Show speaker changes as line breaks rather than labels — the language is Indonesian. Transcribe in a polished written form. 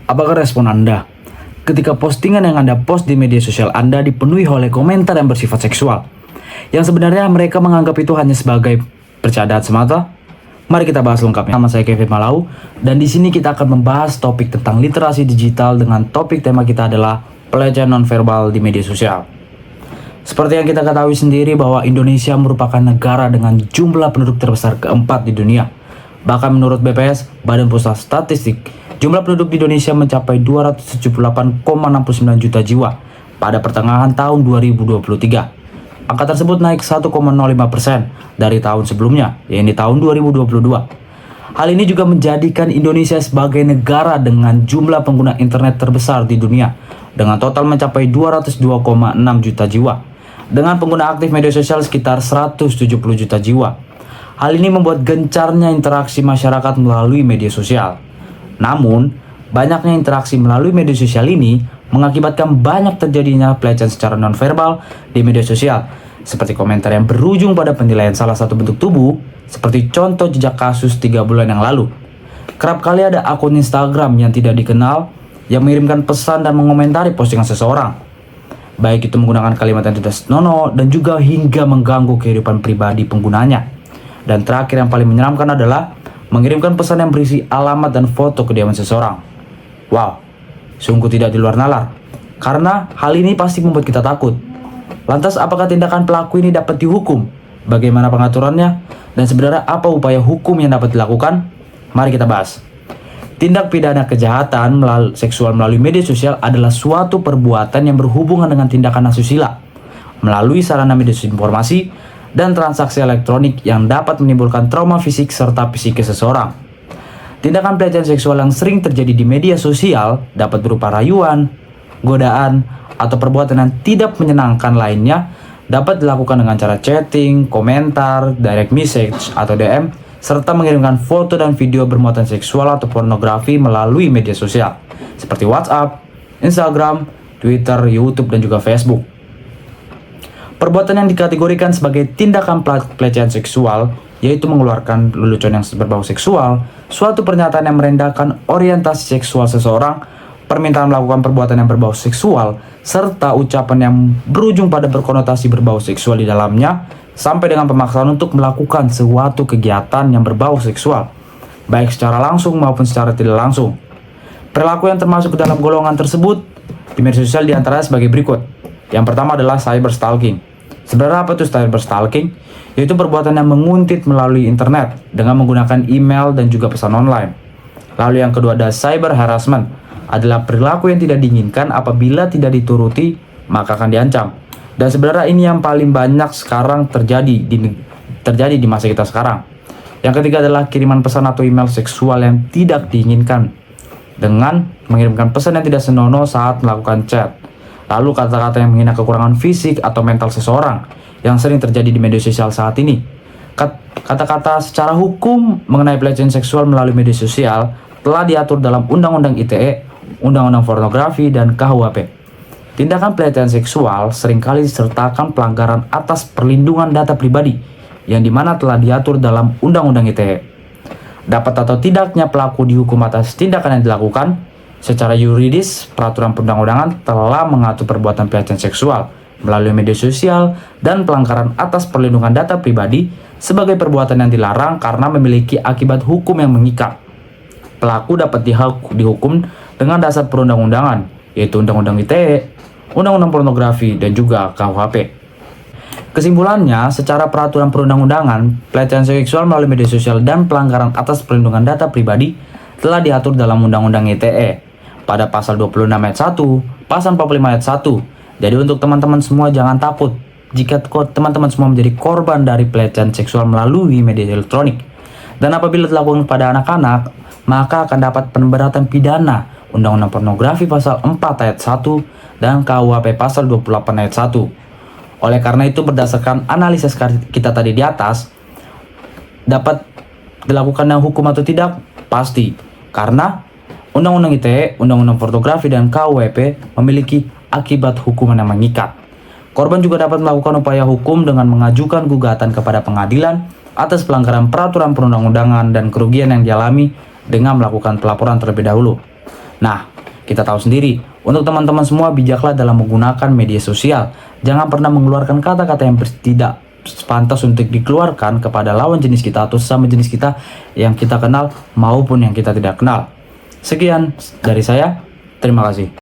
Apakah respon Anda ketika postingan yang Anda post di media sosial Anda dipenuhi oleh komentar yang bersifat seksual, yang sebenarnya mereka menganggap itu hanya sebagai bercandaan semata? Mari kita bahas lengkapnya. Nama saya Kevin Malau, dan di sini kita akan membahas topik tentang literasi digital dengan topik tema kita adalah pelecehan nonverbal di media sosial. Seperti yang kita ketahui sendiri bahwa Indonesia merupakan negara dengan jumlah penduduk terbesar keempat di dunia. Bahkan menurut BPS, Badan Pusat Statistik, jumlah penduduk di Indonesia mencapai 278,69 juta jiwa pada pertengahan tahun 2023. Angka tersebut naik 1,05% dari tahun sebelumnya, yaitu tahun 2022. Hal ini juga menjadikan Indonesia sebagai negara dengan jumlah pengguna internet terbesar di dunia, dengan total mencapai 202,6 juta jiwa, dengan pengguna aktif media sosial sekitar 170 juta jiwa. Hal ini membuat gencarnya interaksi masyarakat melalui media sosial. Namun, banyaknya interaksi melalui media sosial ini mengakibatkan banyak terjadinya pelecehan secara nonverbal di media sosial, seperti komentar yang berujung pada penilaian salah satu bentuk tubuh, seperti contoh jejak kasus 3 bulan yang lalu. Kerap kali ada akun Instagram yang tidak dikenal yang mengirimkan pesan dan mengomentari postingan seseorang, baik itu menggunakan kalimat yang tidak senonoh dan juga hingga mengganggu kehidupan pribadi penggunanya. Dan terakhir yang paling menyeramkan adalah mengirimkan pesan yang berisi alamat dan foto kediaman seseorang. Wow, sungguh tidak di luar nalar, karena hal ini pasti membuat kita takut. Lantas apakah tindakan pelaku ini dapat dihukum? Bagaimana pengaturannya? Dan sebenarnya apa upaya hukum yang dapat dilakukan? Mari kita bahas. Tindak pidana kejahatan seksual melalui media sosial adalah suatu perbuatan yang berhubungan dengan tindakan asusila melalui sarana media informasi dan transaksi elektronik yang dapat menimbulkan trauma fisik serta psikis seseorang. Tindakan pelecehan seksual yang sering terjadi di media sosial dapat berupa rayuan, godaan, atau perbuatan yang tidak menyenangkan lainnya, dapat dilakukan dengan cara chatting, komentar, direct message atau DM, serta mengirimkan foto dan video bermuatan seksual atau pornografi melalui media sosial seperti WhatsApp, Instagram, Twitter, YouTube, dan juga Facebook. Perbuatan yang dikategorikan sebagai tindakan pelecehan seksual yaitu mengeluarkan lelucon yang berbau seksual, suatu pernyataan yang merendahkan orientasi seksual seseorang, permintaan melakukan perbuatan yang berbau seksual, serta ucapan yang berujung pada berkonotasi berbau seksual di dalamnya, sampai dengan pemaksaan untuk melakukan suatu kegiatan yang berbau seksual, baik secara langsung maupun secara tidak langsung. Perilaku yang termasuk ke dalam golongan tersebut di media sosial diantaranya sebagai berikut. Yang pertama adalah cyber stalking. Sebenarnya apa itu cyber stalking? Yaitu perbuatan yang menguntit melalui internet dengan menggunakan email dan juga pesan online. Lalu yang kedua ada cyber harassment, adalah perilaku yang tidak diinginkan apabila tidak dituruti maka akan diancam. Dan sebenarnya ini yang paling banyak sekarang terjadi di masa kita sekarang. Yang ketiga adalah kiriman pesan atau email seksual yang tidak diinginkan dengan mengirimkan pesan yang tidak senonoh saat melakukan chat. Lalu kata-kata yang menghina kekurangan fisik atau mental seseorang yang sering terjadi di media sosial saat ini. Kata-kata secara hukum mengenai pelecehan seksual melalui media sosial telah diatur dalam Undang-Undang ITE, Undang-Undang Pornografi, dan KUHP. Tindakan pelecehan seksual seringkali disertakan pelanggaran atas perlindungan data pribadi yang dimana telah diatur dalam Undang-Undang ITE. Dapat atau tidaknya pelaku dihukum atas tindakan yang dilakukan? Secara yuridis, peraturan perundang-undangan telah mengatur perbuatan pelecehan seksual melalui media sosial dan pelanggaran atas perlindungan data pribadi sebagai perbuatan yang dilarang karena memiliki akibat hukum yang mengikat. Pelaku dapat dihukum dengan dasar perundang-undangan, yaitu Undang-Undang ITE, Undang-Undang Pornografi, dan juga KUHP. Kesimpulannya, secara peraturan perundang-undangan, pelecehan seksual melalui media sosial dan pelanggaran atas perlindungan data pribadi telah diatur dalam Undang-Undang ITE pada pasal 26 ayat 1, pasal 45 ayat 1. Jadi untuk teman-teman semua jangan takut jika teman-teman semua menjadi korban dari pelecehan seksual melalui media elektronik. Dan apabila dilakukan kepada anak-anak, maka akan dapat pemberatan pidana Undang-Undang Pornografi pasal 4 ayat 1 dan KUHP pasal 28 ayat 1. Oleh karena itu, berdasarkan analisis kita tadi di atas, dapat dilakukan hukum atau tidak? Pasti, karena Undang-Undang ITE, Undang-Undang Pornografi, dan KUHP memiliki akibat hukuman yang mengikat. Korban juga dapat melakukan upaya hukum dengan mengajukan gugatan kepada pengadilan atas pelanggaran peraturan perundang-undangan dan kerugian yang dialami dengan melakukan pelaporan terlebih dahulu. Nah, kita tahu sendiri, untuk teman-teman semua bijaklah dalam menggunakan media sosial. Jangan pernah mengeluarkan kata-kata yang tidak pantas untuk dikeluarkan kepada lawan jenis kita atau sesama jenis kita yang kita kenal maupun yang kita tidak kenal. Sekian dari saya, terima kasih.